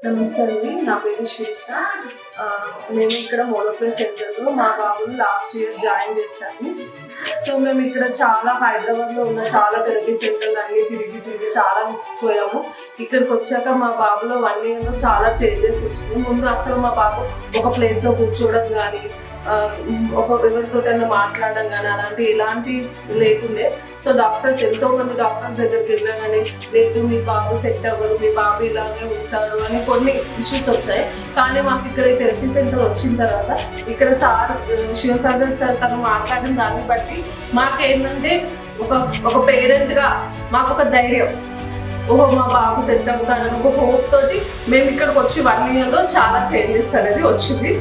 నమస్తే అండి, నా పేరు శిరీష. మేము ఇక్కడ మోనోప్లే సెంటర్లో మా బాబుని లాస్ట్ ఇయర్ జాయిన్ చేశాము. సో మేము ఇక్కడ చాలా హైదరాబాద్లో ఉన్న చాలా థెరపీ సెంటర్లు అన్నీ తిరిగి చాలా విసిగిపోయాము. ఇక్కడికి వచ్చాక మా బాబులో 1 yearలో చాలా చేంజెస్ వచ్చినాయి. ముందు అసలు మా బాబు ఒక ప్లేస్లో కూర్చోవడం కానీ, ఎవరితోటైనా మాట్లాడడం కానీ అలాంటి ఎలాంటి లేకుండే. సో ఎంతో మంది డాక్టర్స్ దగ్గరికి వెళ్ళినా కానీ లేదు మీ బాబు సెట్ అవ్వరు, మీ బాబు ఇలాగే ఉంటారు అని కొన్ని ఇష్యూస్ వచ్చాయి. కానీ మాకు ఇక్కడ ఈ థెరపీ సెంటర్ వచ్చిన తర్వాత ఇక్కడ శివసాగర్ సార్ తను మాట్లాడిన దాన్ని బట్టి మాకేంటంటే ఒక పేరెంట్గా మాకు ఒక ధైర్యం, ఓహో మా బాబు సెట్ అవుతాడని ఒక హోప్ తోటి మేము ఇక్కడికి వచ్చి 1 yearలో చాలా చేంజెస్ అనేది వచ్చింది.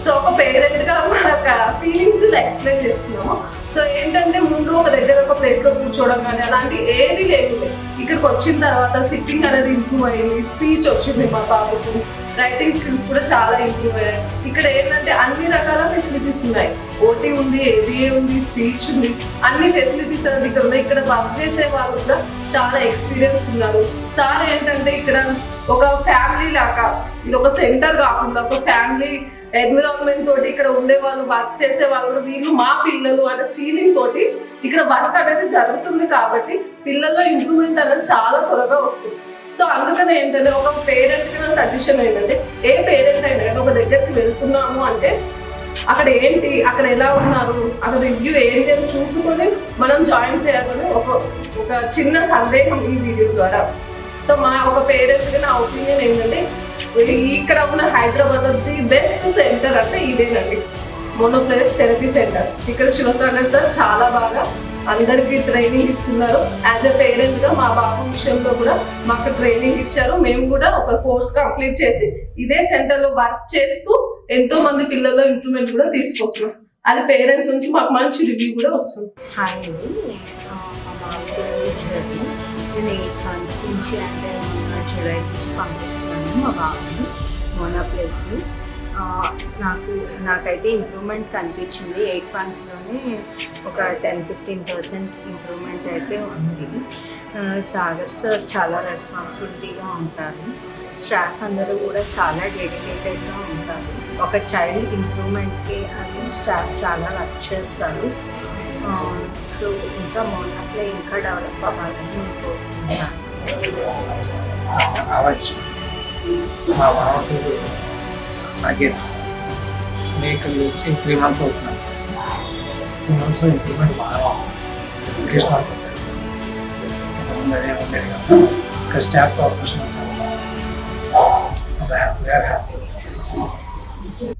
సో ఒక పేరెంట్గా మన ఫీలింగ్స్ ఎక్స్ప్లెయిన్ చేస్తున్నాము. సో ఏంటంటే ముందు ఒక దగ్గర ఒక ప్లేస్లో కూర్చోవడం కానీ అలాంటి ఏది లేదు. ఇక్కడికి వచ్చిన తర్వాత సిట్టింగ్ అనేది ఇంప్రూవ్ అయ్యింది, స్పీచ్ వచ్చింది మా బాబుకు, రైటింగ్ స్కిల్స్ కూడా చాలా ఇంప్రూవ్ అయ్యాయి. ఇక్కడ ఏంటంటే అన్ని రకాల ఫెసిలిటీస్ ఉన్నాయి. ఓటీ ఉంది, ఏబిఏ ఉంది, స్పీచ్ ఉంది, అన్ని ఫెసిలిటీస్ అనేది ఇక్కడ ఉన్నాయి. ఇక్కడ వర్క్ చేసే వాళ్ళు కూడా చాలా ఎక్స్పీరియన్స్ ఉన్నారు. సార్ ఏంటంటే ఇక్కడ ఒక ఫ్యామిలీ లాగా, ఇది ఒక సెంటర్ కాకుండా ఒక ఫ్యామిలీ ఎన్విరాన్మెంట్ తోటి ఇక్కడ ఉండే వాళ్ళు, వర్క్ చేసే వాళ్ళు వీళ్ళు మా పిల్లలు అనే ఫీలింగ్ తోటి ఇక్కడ వర్క్ అనేది జరుగుతుంది. కాబట్టి పిల్లల్లో ఇంప్రూవ్మెంట్ అనేది చాలా త్వరగా వస్తుంది. సో అందుకని ఏంటంటే ఒక పేరెంట్కి నా సజెషన్ ఏంటంటే, ఏ పేరెంట్ అయినా ఒక దగ్గరికి వెళ్తున్నాము అంటే అక్కడ ఏంటి, అక్కడ ఎలా ఉన్నారు, అక్కడ రివ్యూ ఏంటి అని చూసుకొని మనం జాయిన్ చేయాలని ఒక చిన్న సందేహం ఈ వీడియో ద్వారా. సో ఒక పేరెంట్కి నా ఒపీనియన్ ఏంటంటే, ఇక్కడ ఉన్న హైదరాబాద్ ది బెస్ట్ సెంటర్ అంటే ఇదేనండి, మోనోప్లే థెరపీ సెంటర్. ఇక్కడ శివసాగర్ సార్ చాలా బాగా అందరికీ ట్రైనింగ్ ఇస్తున్నారు. యాజ్ ఎ పేరెంట్గా మా బాబు విషయంలో కూడా మాకు ట్రైనింగ్ ఇచ్చారు. మేము కూడా ఒక కోర్స్ కంప్లీట్ చేసి ఇదే సెంటర్లో వర్క్ చేస్తూ ఎంతో మంది పిల్లల్లో ఇంప్రూవ్మెంట్ కూడా తీసుకొస్తున్నాం. అది పేరెంట్స్ నుంచి మాకు మంచి రివ్యూ కూడా వస్తుంది. హాయ్ అండి, మా బాబు నేను 8 months నుంచి అంటే జూలై నుంచి పంపిస్తున్నాను మా బాబుని మోనోప్లేకి. నాకైతే ఇంప్రూవ్మెంట్ కనిపించింది. 8 monthsలోనే ఒక 10-15% ఇంప్రూవ్మెంట్ అయితే ఉంది. సాగర్ సార్ చాలా రెస్పాన్సిబిలిటీగా ఉంటారు. స్టాఫ్ అందరూ కూడా చాలా డెడికేటెడ్గా ఉంటారు. ఒక చైల్డ్ ఇంప్రూవ్మెంట్కి అని స్టాఫ్ చాలా వర్క్ చేస్తారు. సో ఇంకా మోనోప్లే ఇంకా డెవలప్ అవ్వాలని నేను కోరుకుంటున్నాను. ఇక్కడికి వచ్చి 3 months అవుతున్నాను. 3 monthsలో ఇంప్రూవ్మెంట్ బాగా ఎడ్యుకేషన్ వరకు వచ్చారు. అదే ఉండేది కదా, ఇక్కడ స్టాఫ్ కోఆపరేషన్ వీఆర్ హ్యాపీ.